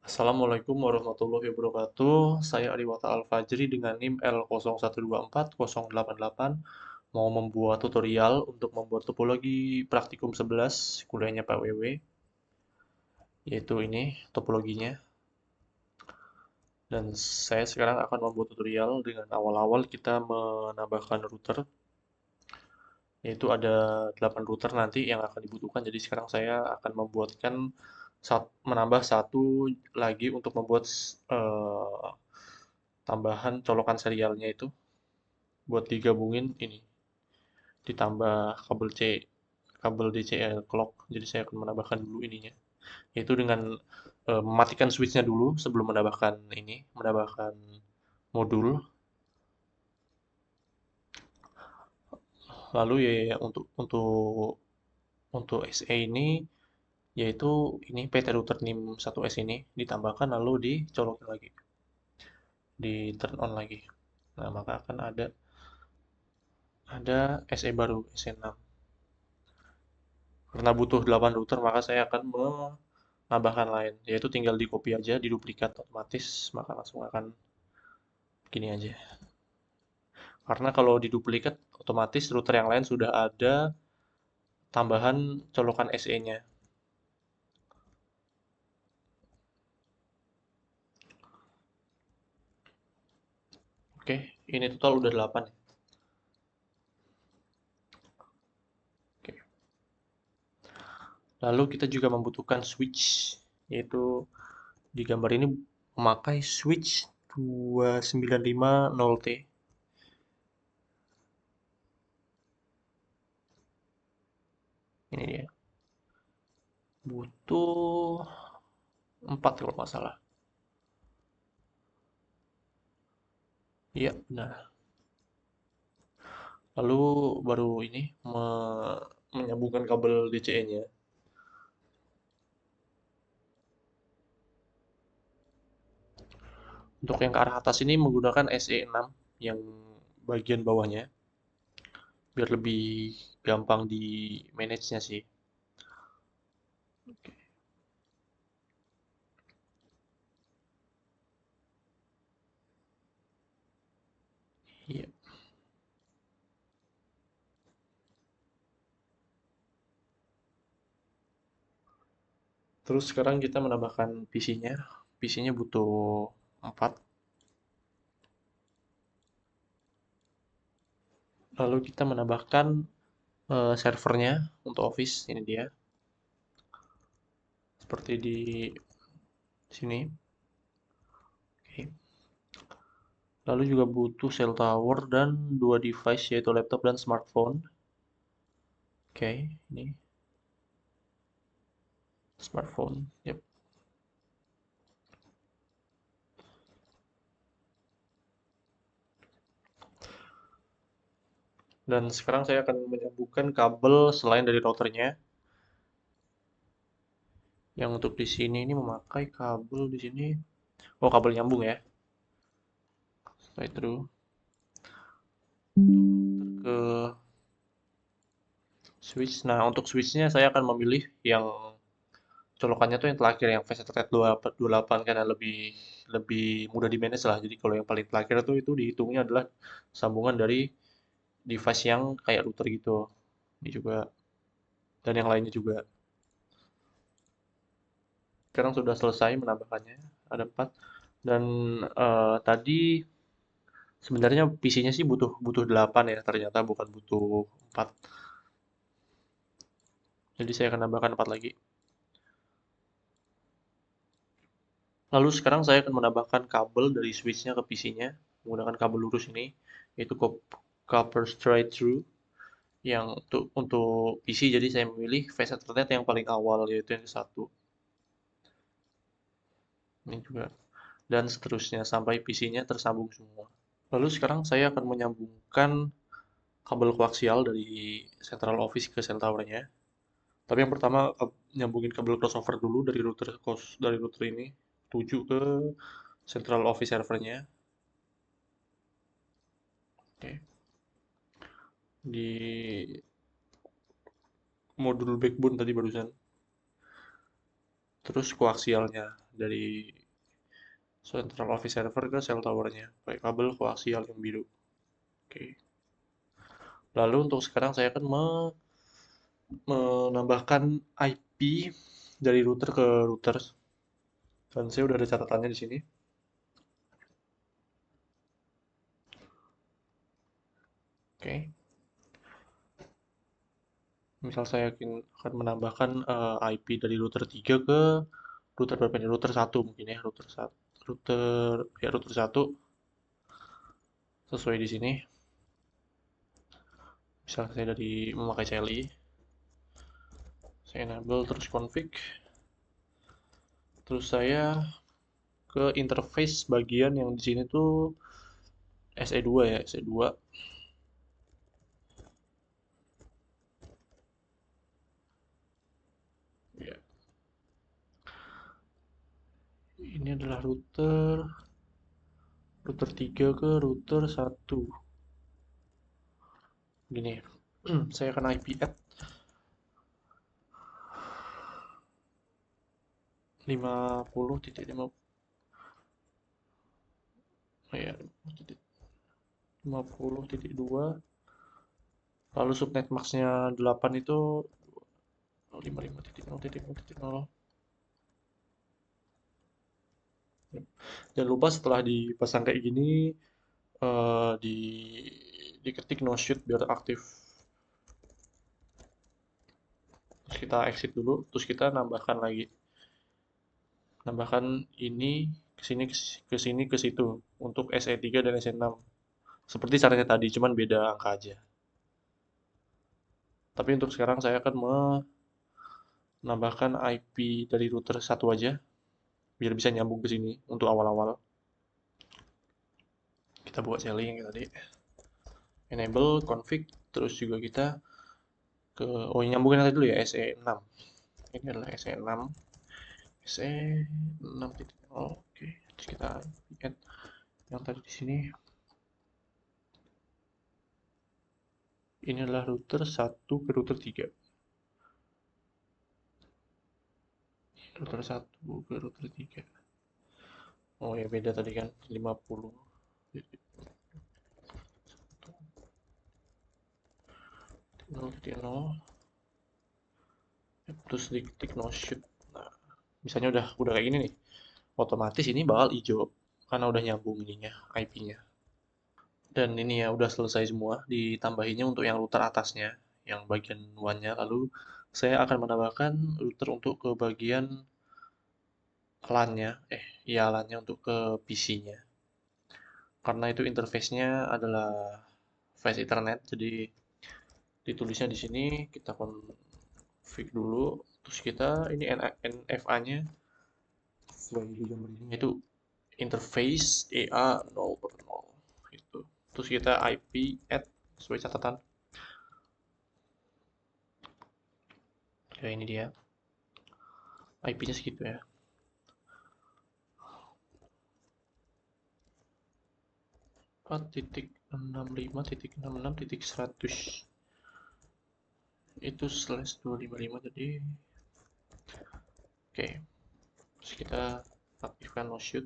Assalamualaikum warahmatullahi wabarakatuh. Saya Ariwata Al-Fajri dengan NIM L01240888 mau membuat tutorial untuk membuat topologi praktikum 11 kuliahnya Pak WW, yaitu ini topologinya. Dan saya sekarang akan membuat tutorial dengan awal-awal kita menambahkan router, yaitu ada 8 router nanti yang akan dibutuhkan. Jadi sekarang saya akan menambah satu lagi untuk membuat tambahan colokan serialnya itu buat digabungin ini ditambah kabel DCL clock. Jadi saya akan menambahkan dulu ininya, yaitu dengan mematikan switchnya dulu sebelum menambahkan modul. Lalu ya untuk SE ini, yaitu ini PT router NIM 1S ini ditambahkan lalu dicolokin lagi, di turn on lagi. Nah, maka akan ada SE baru, SE6. Karena butuh 8 router, maka saya akan menambahkan lain, yaitu tinggal di copy aja, di duplikat otomatis, maka langsung akan gini aja. Karena kalau di duplikat, otomatis router yang lain sudah ada tambahan colokan SE-nya. Oke, ini total udah 8 ya. Oke. Lalu kita juga membutuhkan switch, yaitu di gambar ini memakai switch 2950T. Ini dia. Butuh 4 kalau nggak salah. Iya, benar. Lalu baru ini menyambungkan kabel DCE-nya. Untuk yang ke arah atas ini menggunakan SE6 yang bagian bawahnya, biar lebih gampang di manage-nya sih. Oke. Iya. Terus sekarang kita menambahkan PC-nya. PC-nya butuh 4. Lalu kita menambahkan servernya untuk Office. Ini dia. Seperti di sini. Oke. Lalu juga butuh cell tower dan 2 device, yaitu laptop dan smartphone. Oke, ini smartphone. Yep. Dan sekarang saya akan menyambungkan kabel selain dari routernya. Yang untuk di sini ini memakai kabel di sini. Oh, kabel nyambung ya. Straight through ke switch. Nah, untuk switchnya saya akan memilih yang colokannya tuh yang terakhir, yang fast ethernet 28, karena lebih lebih mudah di manage lah. Jadi kalau yang paling terakhir tuh itu dihitungnya adalah sambungan dari device yang kayak router gitu. Ini juga, dan yang lainnya juga. Sekarang sudah selesai menambahkannya, ada 4. Dan tadi sebenarnya PC-nya sih butuh butuh 8 ya, ternyata bukan butuh 4. Jadi saya akan tambahkan 4 lagi. Lalu sekarang saya akan menambahkan kabel dari switch-nya ke PC-nya menggunakan kabel lurus ini, yaitu copper straight through yang untuk PC. Jadi saya memilih fast Ethernet yang paling awal, yaitu yang ke-1. Ini juga, dan seterusnya sampai PC-nya tersambung semua. Lalu sekarang saya akan menyambungkan kabel koaksial dari Central Office ke cell tower-nya. Tapi yang pertama nyambungin kabel crossover dulu dari router ini tuju ke Central Office servernya. Oke. Di modul backbone tadi barusan. Terus koaksialnya dari central office server ke cell towernya pakai kabel koaksial yang biru. Oke. Lalu untuk sekarang saya akan menambahkan IP dari router ke router. Dan saya udah ada catatannya di sini. Oke. Misal saya akan menambahkan IP dari router 3 ke router berapa ini? Router 1 mungkin ya, router 1 sesuai di sini. Misal saya dari memakai CLI, saya enable terus config. Terus saya ke interface bagian yang di sini tuh SE2 ya, SE2. Ya, ini adalah router 3 ke router 1. Gini, saya akan IP add 50.5, ya, 50.2, lalu subnet max-nya 8 itu 55.0.0.0. Jangan lupa setelah dipasang kayak gini, di diketik no shoot biar aktif. Terus kita exit dulu, terus kita nambahkan ini ke sini ke situ untuk SE3 dan SE6. Seperti caranya tadi, cuman beda angka aja. Tapi untuk sekarang saya akan menambahkan IP dari router satu aja biar bisa nyambung ke sini untuk awal-awal. Kita buat selling tadi. Enable, config, terus juga kita nyambungin tadi dulu ya SE6. Ini adalah SE6. SE6.0. Oke, terus kita add yang tadi di sini. Ini adalah router 1 ke router 3. Router 1 ke router 3. Oh ya beda tadi kan 50. Terus diketik no shoot. Nah, misalnya udah kayak gini nih, otomatis ini bakal hijau karena udah nyambung ininya IP-nya. Dan ini ya udah selesai semua, ditambahinnya untuk yang router atasnya, yang bagian one-nya. Lalu saya akan menambahkan router untuk ke bagian LAN-nya, ya LAN-nya untuk ke PC-nya. Karena itu interface-nya adalah Fast Ethernet, jadi ditulisnya di sini kita config dulu, terus kita ini NFA-nya sesuai di gambar ini itu interface EA 0/0 itu. Terus kita IP add sesuai catatan. Ya ini dia. IP-nya segitu ya. Empat titik 65.66.100 itu /255 tadi. Oke, terus kita aktifkan no shoot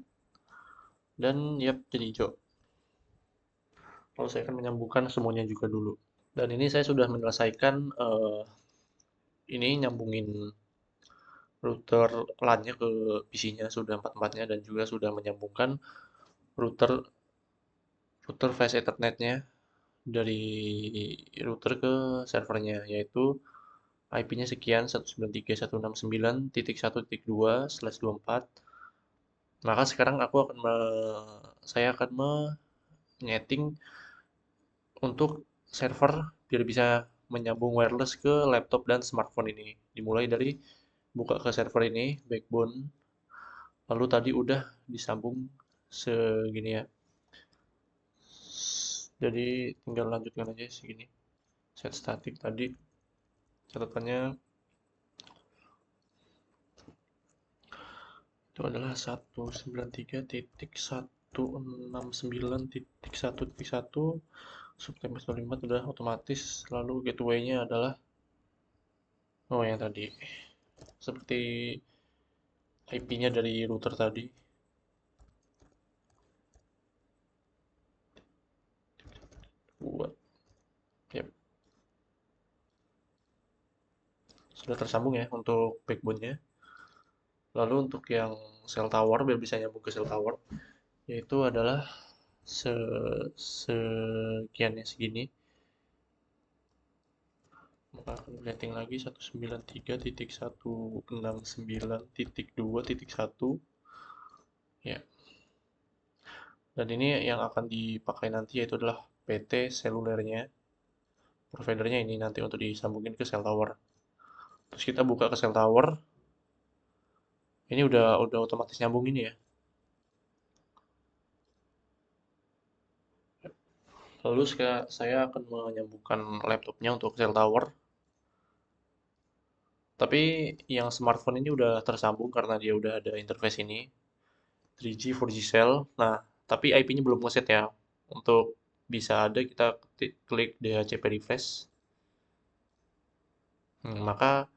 dan yap jadi hijau. Lalu saya akan menyambungkan semuanya juga dulu. Dan ini saya sudah menyelesaikan ini nyambungin router LAN-nya ke PC-nya sudah empat-empatnya dan juga sudah menyambungkan router router Fast Ethernet-nya dari router ke servernya yaitu IP-nya sekian 193.169.1.2/24. Maka sekarang saya akan menyeting untuk server biar bisa menyambung wireless ke laptop dan smartphone ini. Dimulai dari buka ke server ini, backbone, lalu tadi udah disambung segini ya. Jadi tinggal lanjutkan aja segini. Set static tadi catatannya itu adalah 193.169.1.1 subtema 95 udah otomatis, lalu gateway-nya adalah yang tadi seperti IP-nya dari router tadi. sudah tersambung ya untuk backbone-nya. Lalu untuk yang cell tower biar bisa nyambung ke cell tower, yaitu adalah se sekian ya segini. Maka akan rating lagi 193.169.2.1 ya. Dan ini yang akan dipakai nanti yaitu adalah PT selulernya, providernya ini nanti untuk disambungin ke cell tower. Terus kita buka ke cell tower, ini udah otomatis nyambung ini ya. Lalu saya akan menyambungkan laptopnya untuk cell tower. Tapi yang smartphone ini udah tersambung karena dia udah ada interface ini, 3G, 4G cell. Nah, tapi IP-nya belum ngeset ya. Untuk bisa ada kita klik DHCP refresh. Maka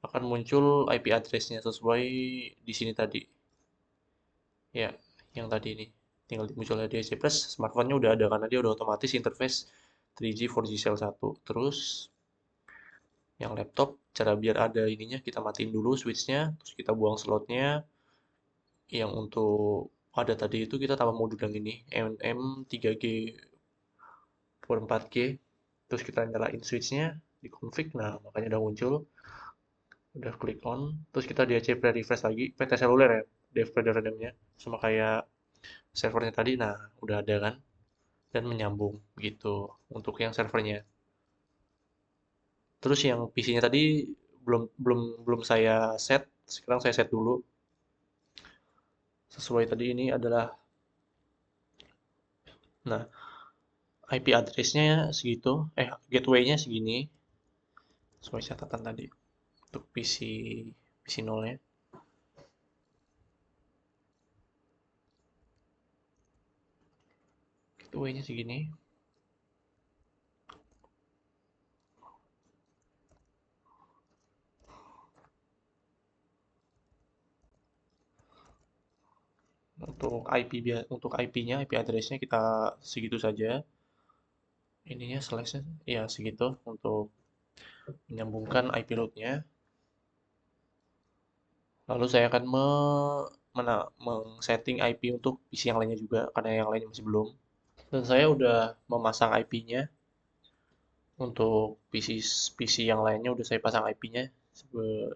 akan muncul IP address-nya sesuai di sini tadi. Ya, yang tadi ini. Tinggal muncul DHCP plus smartphone-nya udah ada karena dia udah otomatis interface 3G, 4G cell 1. Terus yang laptop, cara biar ada ininya kita matiin dulu switch-nya, terus kita buang slotnya. Yang untuk ada tadi itu kita tambah modul yang ini, MM 3G per 4G. Terus kita nyalain switch-nya, di config, nah makanya udah muncul. Udah klik on, terus kita DHCP refresh lagi, PT seluler ya, DVD RAM-nya. Sama kayak servernya tadi, nah udah ada kan. Dan menyambung gitu untuk yang servernya. Terus yang PC-nya tadi belum belum belum saya set, sekarang saya set dulu. Sesuai tadi ini adalah, nah IP address-nya segitu, gateway-nya segini, sesuai catatan tadi untuk PC 0 nya. Gateway-nya segini. Untuk IP-nya, IP address-nya kita segitu saja. Ininya slash-nya ya segitu untuk menyambungkan IP load-nya. Lalu saya akan setting IP untuk PC yang lainnya juga karena yang lainnya masih belum. Dan saya udah memasang IP-nya untuk PC yang lainnya udah saya pasang IP-nya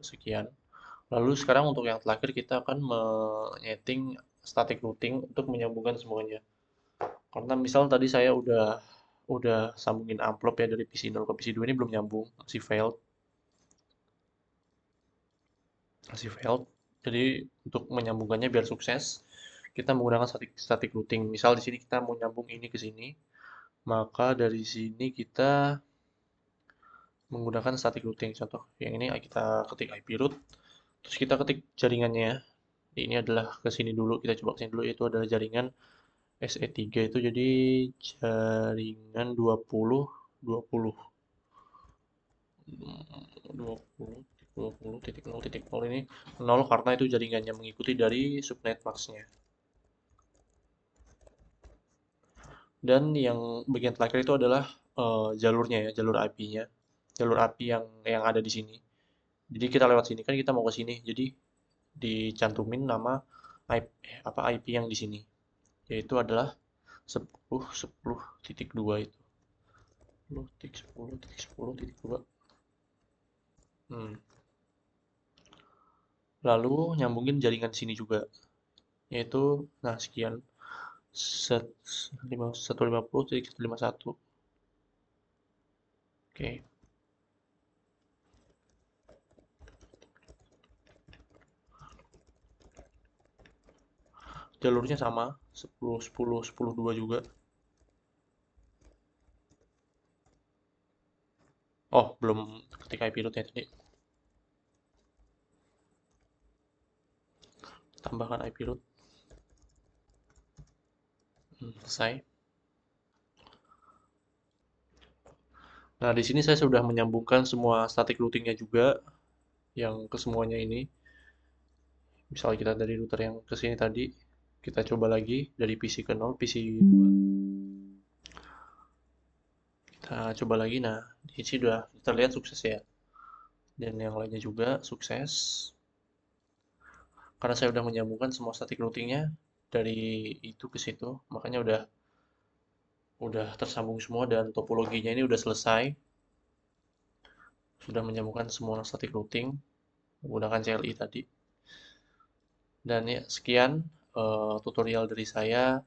sekian. Lalu sekarang untuk yang terakhir kita akan menyeting static routing untuk menyambungkan semuanya. Karena misal tadi saya udah sambungin amplop ya dari PC 0 ke PC 2 ini belum nyambung, masih failed. Masih failed. Jadi untuk menyambungkannya biar sukses, kita menggunakan static routing. Misal di sini kita mau nyambung ini ke sini, maka dari sini kita menggunakan static routing. Contoh yang ini kita ketik IP root, terus kita ketik jaringannya. Ini adalah ke sini dulu, kita coba ke sini dulu, itu adalah jaringan SE3 itu jadi jaringan 20 20 20.0.0.0 ini 0 karena itu jaringannya mengikuti dari subnet max-nya. Dan yang bagian terakhir itu adalah jalurnya ya, jalur IP-nya. Jalur IP yang ada di sini. Jadi kita lewat sini kan kita mau ke sini. Jadi dicantumin nama IP yang di sini. Yaitu adalah 10.10.2 itu. 10.10.10.2. Lalu nyambungin jaringan sini juga. Yaitu nah sekian 150.151. Oke. Jalurnya sama 10.10.10.2 juga. Oh, belum ketika IP root ya tadi. Tambahkan IP root. Selesai. Nah, di sini saya sudah menyambungkan semua static routingnya juga yang ke semuanya ini. Misal kita dari router yang ke sini tadi, kita coba lagi dari PC ke 0, PC 2. Kita coba lagi. Nah, di sini sudah terlihat sukses ya. dan yang lainnya juga sukses. Karena saya udah menyambungkan semua static routingnya dari itu ke situ, makanya udah tersambung semua dan topologinya ini udah selesai. Sudah menyambungkan semua static routing menggunakan CLI tadi. Dan ya, sekian tutorial dari saya.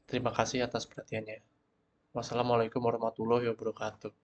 Terima kasih atas perhatiannya. Wassalamualaikum warahmatullahi wabarakatuh.